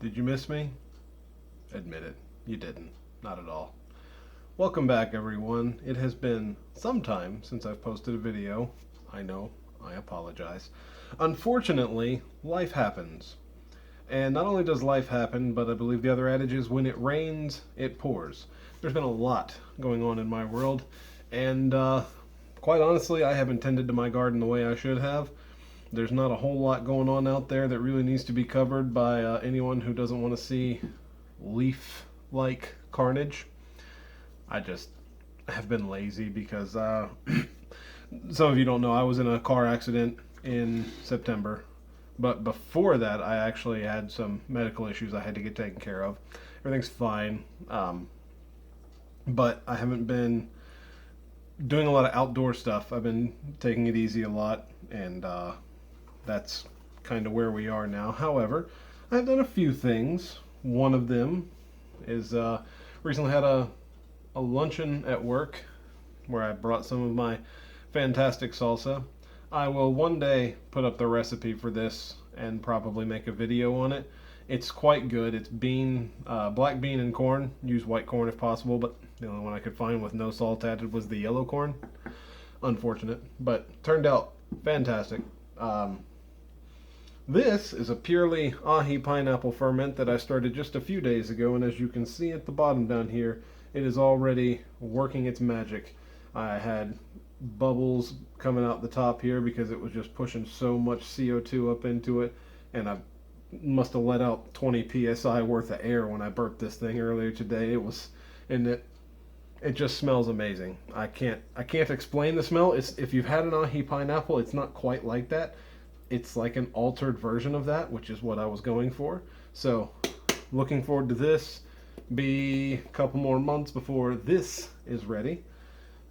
Did you miss me? Admit it. You didn't. Not at all. Welcome back, everyone. It has been some time since I've posted a video. I know. I apologize. Unfortunately, life happens. And not only does life happen, but I believe the other adage is when it rains, it pours. There's been a lot going on in my world, and quite honestly, I haven't tended to my garden the way I should have. There's not a whole lot going on out there that really needs to be covered by anyone who doesn't want to see leaf like carnage. I just have been lazy because some of you don't know, I was in a car accident in September. But before that, I actually had some medical issues I had to get taken care of. Everything's fine. But I haven't been doing a lot of outdoor stuff. I've been taking it easy a lot, and that's kind of where we are now. However, I've done a few things. One of them is recently had a luncheon at work where I brought some of my fantastic salsa. I will one day put up the recipe for this and probably make a video on it. It's quite good. It's black bean and corn. Use white corn if possible, but the only one I could find with no salt added was the yellow corn. Unfortunate, but turned out fantastic. This is a purely ahi pineapple ferment that I started just a few days ago, and as you can see at the bottom down here, it is already working its magic. I had bubbles coming out the top here because it was just pushing so much CO2 up into it, and I must have let out 20 psi worth of air when I burped this thing earlier today. It just smells amazing. I can't explain the smell. If you've had an ahi pineapple, it's not quite like that. It's like an altered version of that, which is what I was going for. So, looking forward to this. Be a couple more months before this is ready,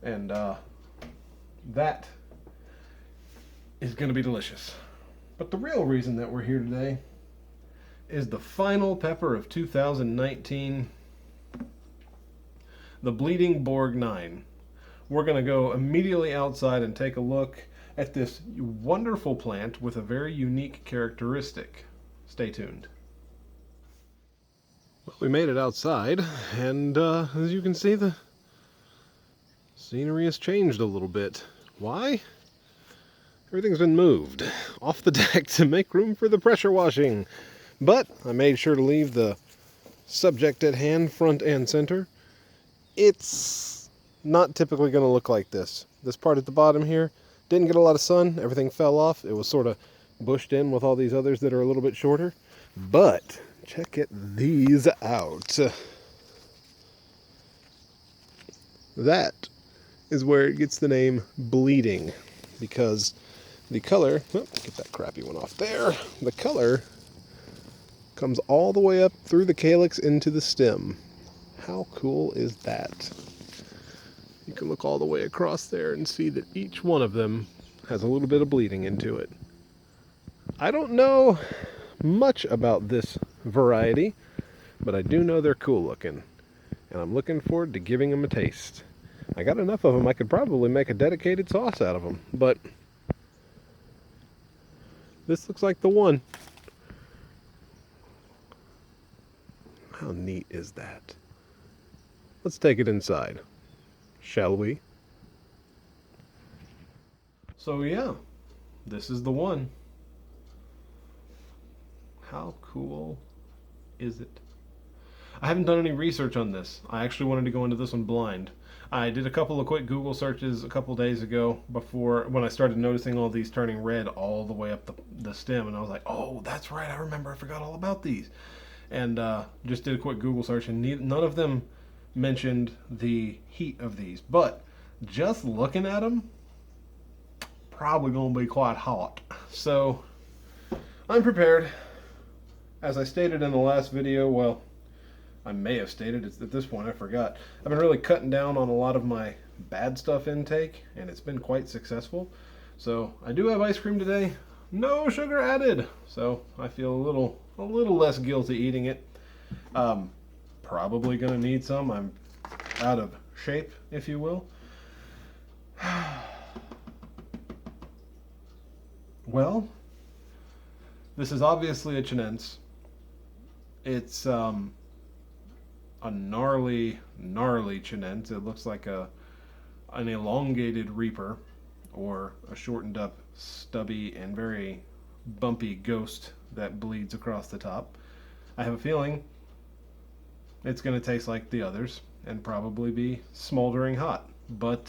and that is going to be delicious. But the real reason that we're here today is the final pepper of 2019, the Bleeding Borg 9. We're going to go immediately outside and take a look at this wonderful plant with a very unique characteristic. Stay tuned. Well, we made it outside, and as you can see, the scenery has changed a little bit. Why? Everything's been moved off the deck to make room for the pressure washing. But I made sure to leave the subject at hand front and center. It's not typically going to look like this. This part at the bottom here didn't get a lot of sun. Everything fell off. It was sort of bushed in with all these others that are a little bit shorter. But check these out. That is where it gets the name bleeding, because the color, get that crappy one off there, the color comes all the way up through the calyx into the stem. How cool is that? You can look all the way across there and see that each one of them has a little bit of bleeding into it. I don't know much about this variety, but I do know they're cool looking, and I'm looking forward to giving them a taste. I got enough of them I could probably make a dedicated sauce out of them, but this looks like the one. How neat is that? Let's take it inside, shall we? So yeah, this is the one. How cool is it? I haven't done any research on this. I actually wanted to go into this one blind. I did a couple of quick Google searches a couple days ago when I started noticing all these turning red all the way up the stem, and I was like, oh, that's right, I remember, I forgot all about these. And just did a quick Google search, and none of them mentioned the heat of these. But just looking at them, probably going to be quite hot. So I'm prepared. As I stated in the last video, well, I may have stated, it's at this point I forgot. I've been really cutting down on a lot of my bad stuff intake, and it's been quite successful. So I do have ice cream today, no sugar added. So I feel a little less guilty eating it. Probably gonna need some. I'm out of shape, if you will. Well, this is obviously a chinense. It's a gnarly chinent. It looks like an elongated reaper, or a shortened up, stubby, and very bumpy ghost that bleeds across the top. I have a feeling it's going to taste like the others and probably be smoldering hot. But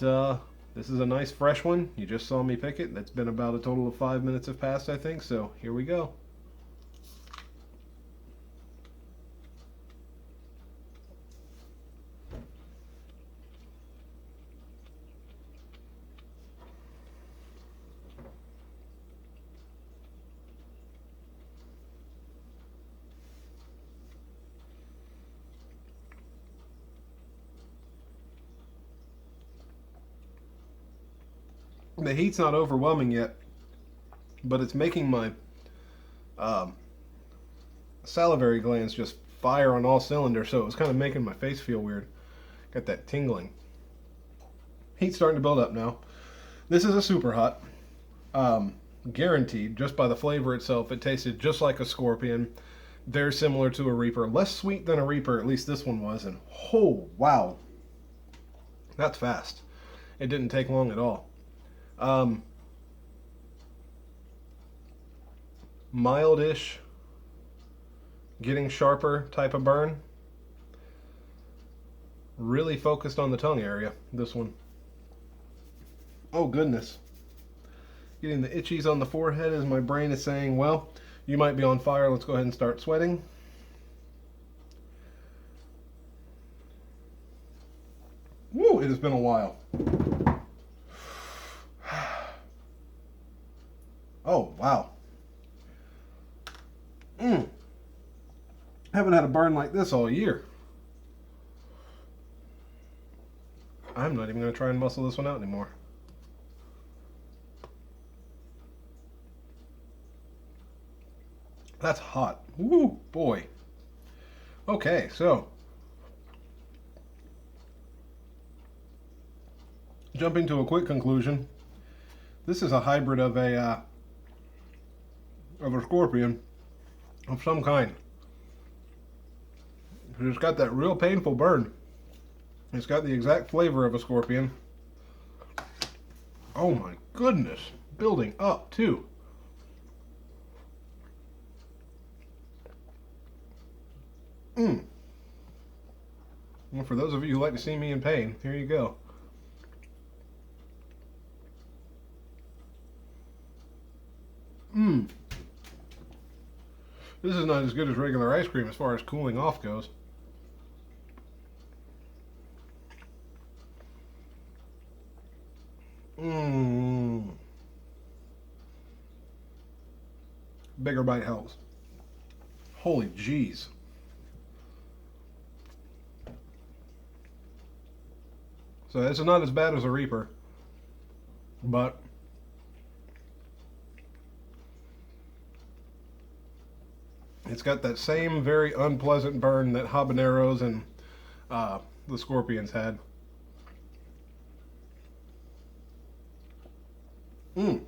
this is a nice fresh one. You just saw me pick it. That's been about a total of 5 minutes have passed, I think. So here we go. The heat's not overwhelming yet, but it's making my um, salivary glands just fire on all cylinders, so it was kind of making my face feel weird. Got that tingling. Heat's starting to build up now. This is a super hot. Guaranteed, just by the flavor itself, it tasted just like a scorpion. Very similar to a reaper. Less sweet than a reaper, at least this one was. And oh, wow. That's fast. It didn't take long at all. Um, Mildish, getting sharper type of burn. Really focused on the tongue area, this one. Oh, goodness. Getting the itchies on the forehead as my brain is saying, well, you might be on fire. Let's go ahead and start sweating. Woo, it has been a while. Oh, wow. Haven't had a burn like this all year. I'm not even going to try and muscle this one out anymore. That's hot. Woo, boy. Okay, so jumping to a quick conclusion. This is a hybrid of a scorpion of some kind. It's got that real painful burn. It's got the exact flavor of a scorpion. Oh my goodness. Building up too. Well, for those of you who like to see me in pain, here you go. This is not as good as regular ice cream as far as cooling off goes. Bigger bite helps. Holy jeez. So this is not as bad as a Reaper, but it's got that same very unpleasant burn that habaneros and the scorpions had. Making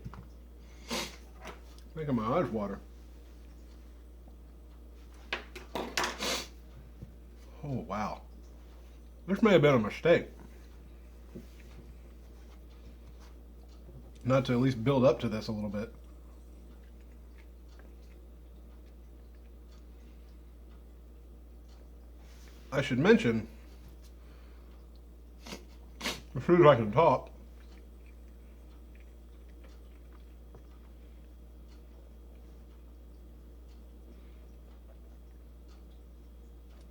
my eyes water. Oh wow. This may have been a mistake. Not to at least build up to this a little bit. I should mention, as soon as I can talk,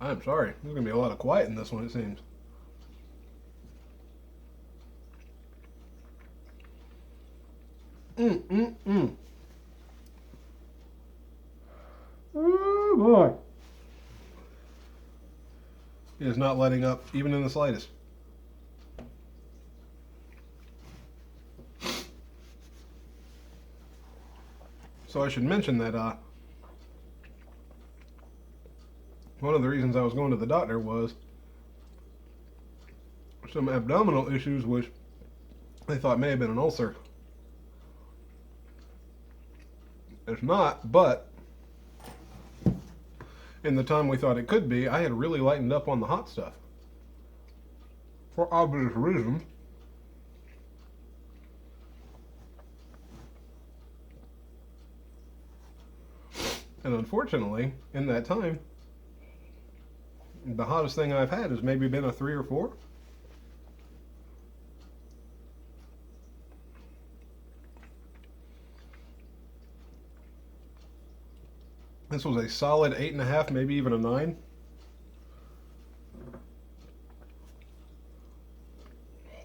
I'm sorry. There's going to be a lot of quiet in this one, it seems. Oh boy. It is not letting up, even in the slightest. So I should mention that one of the reasons I was going to the doctor was some abdominal issues, which they thought may have been an ulcer. It's not, but in the time we thought it could be, I had really lightened up on the hot stuff. For obvious reasons. And unfortunately, in that time, the hottest thing I've had has maybe been a 3 or 4. This was a solid 8.5, maybe even a 9.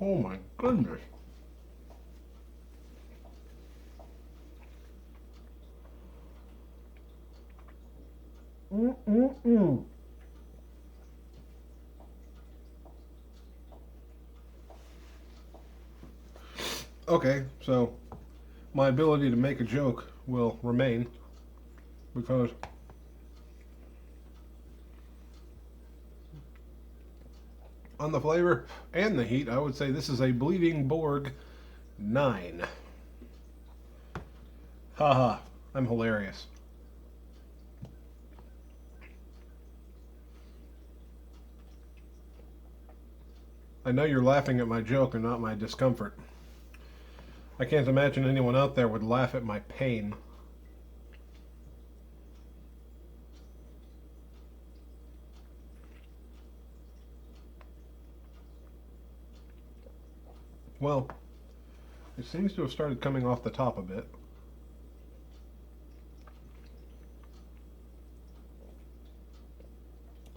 Oh my goodness. Mm-mm-mm. Okay, so my ability to make a joke will remain because on the flavor and the heat, I would say this is a Bleeding Borg 9. Haha, I'm hilarious. I know you're laughing at my joke and not my discomfort. I can't imagine anyone out there would laugh at my pain. Well, it seems to have started coming off the top a bit.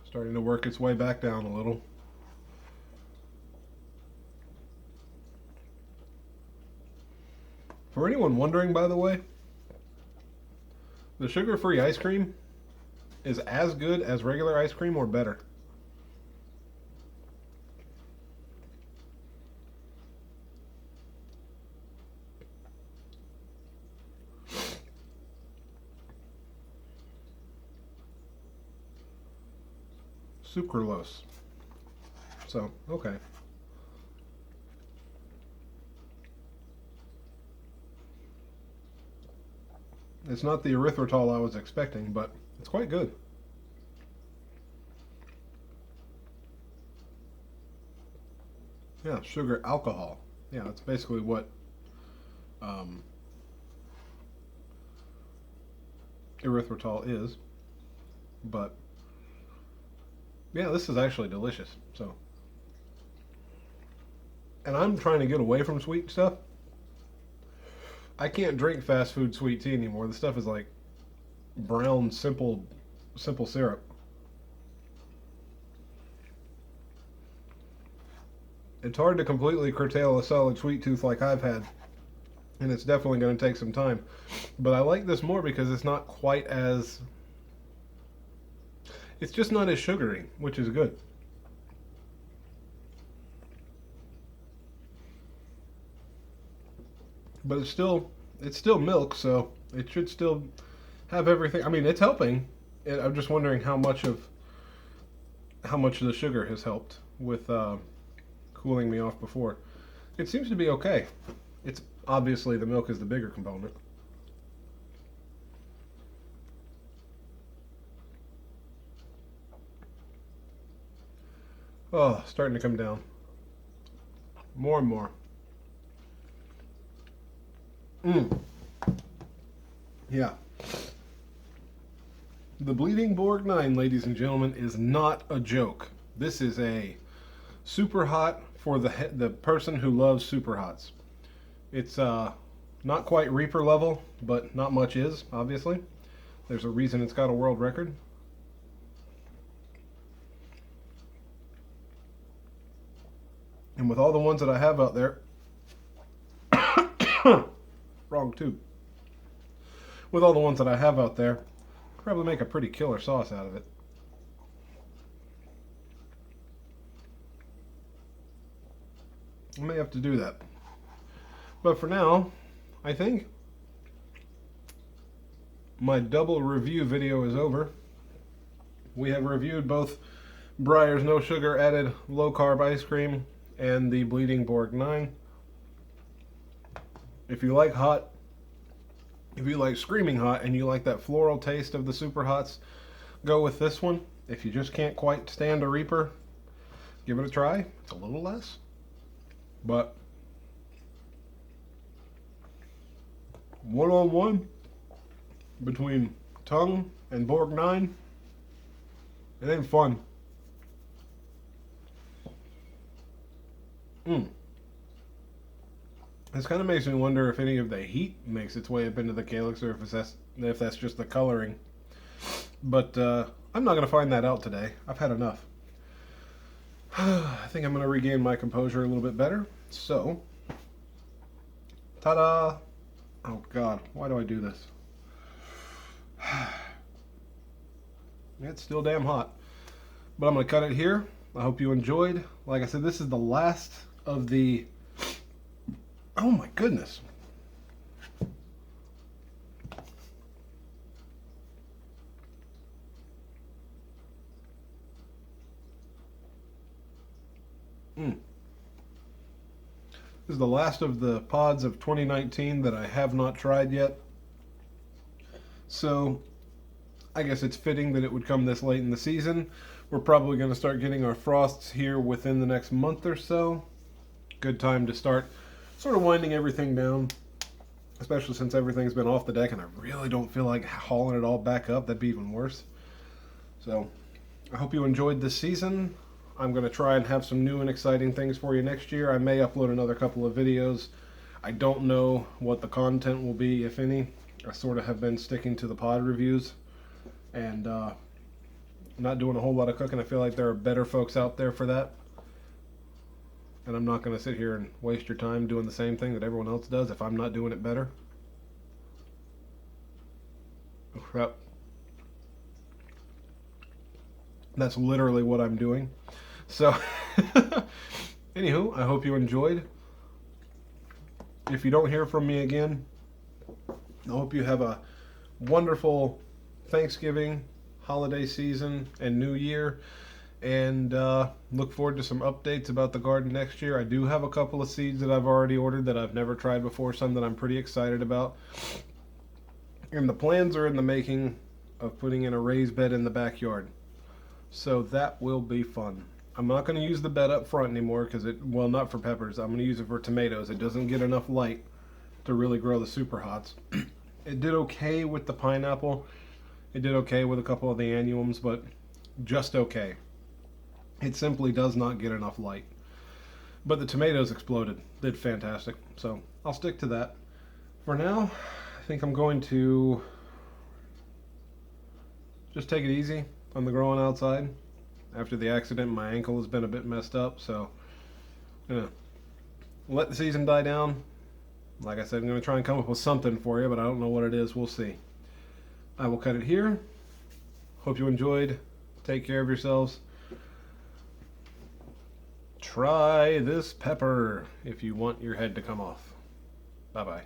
Starting to work its way back down a little. For anyone wondering, by the way, the sugar-free ice cream is as good as regular ice cream or better. Sucralose. So, okay. It's not the erythritol I was expecting, but it's quite good. Yeah, sugar alcohol. Yeah, that's basically what erythritol is. But yeah, this is actually delicious. So, and I'm trying to get away from sweet stuff. I can't drink fast food sweet tea anymore. The stuff is like brown, simple syrup. It's hard to completely curtail a solid sweet tooth like I've had, and it's definitely going to take some time. But I like this more because it's not quite as... It's just not as sugary, which is good. But it's still milk, so it should still have everything. I mean, it's helping. I'm just wondering how much of the sugar has helped with cooling me off before. It seems to be okay. It's obviously the milk is the bigger component. Oh, starting to come down. More and more. Yeah. The Bleeding Borg 9, ladies and gentlemen, is not a joke. This is a super hot for the person who loves super hots. It's not quite Reaper level, but not much is, obviously. There's a reason it's got a world record. And with all the ones that I have out there, wrong tube. With all the ones that I have out there, I'll probably make a pretty killer sauce out of it. I may have to do that. But for now, I think my double review video is over. We have reviewed both Breyer's no sugar added low carb ice cream and the Bleeding Borg 9. If you like hot, if you like screaming hot and you like that floral taste of the super hots, go with this one. If you just can't quite stand a Reaper, give it a try. It's a little less, but one-on-one between Tongue and Borg 9, it ain't fun. This kind of makes me wonder if any of the heat makes its way up into the calyx, or if that's just the coloring. But I'm not going to find that out today. I've had enough. I think I'm going to regain my composure a little bit better. So, ta-da! Oh God, why do I do this? It's still damn hot. But I'm going to cut it here. I hope you enjoyed. Like I said, this is the last of the... Oh my goodness. This is the last of the pods of 2019 that I have not tried yet. So I guess it's fitting that it would come this late in the season. We're probably going to start getting our frosts here within the next month or so. Good time to start sort of winding everything down, especially since everything's been off the deck and I really don't feel like hauling it all back up. That'd be even worse. So I hope you enjoyed this season. I'm going to try and have some new and exciting things for you next year. I may upload another couple of videos. I don't know what the content will be, if any. I sort of have been sticking to the pod reviews and not doing a whole lot of cooking. I feel like there are better folks out there for that. And I'm not going to sit here and waste your time doing the same thing that everyone else does if I'm not doing it better. Oh, crap. That's literally what I'm doing. So, anywho, I hope you enjoyed. If you don't hear from me again, I hope you have a wonderful Thanksgiving, holiday season, and New Year. And look forward to some updates about the garden next year. I do have a couple of seeds that I've already ordered that I've never tried before, some that I'm pretty excited about. And the plans are in the making of putting in a raised bed in the backyard. So that will be fun. I'm not going to use the bed up front anymore because well, not for peppers. I'm going to use it for tomatoes. It doesn't get enough light to really grow the super hots. It did okay with the pineapple. It did okay with a couple of the annuums, but just okay. It simply does not get enough light. But the tomatoes exploded. Did fantastic. So I'll stick to that. For now, I think I'm going to just take it easy on the growing outside. After the accident, my ankle has been a bit messed up. So I'm going to let the season die down. Like I said, I'm going to try and come up with something for you, but I don't know what it is. We'll see. I will cut it here. Hope you enjoyed. Take care of yourselves. Try this pepper if you want your head to come off. Bye-bye.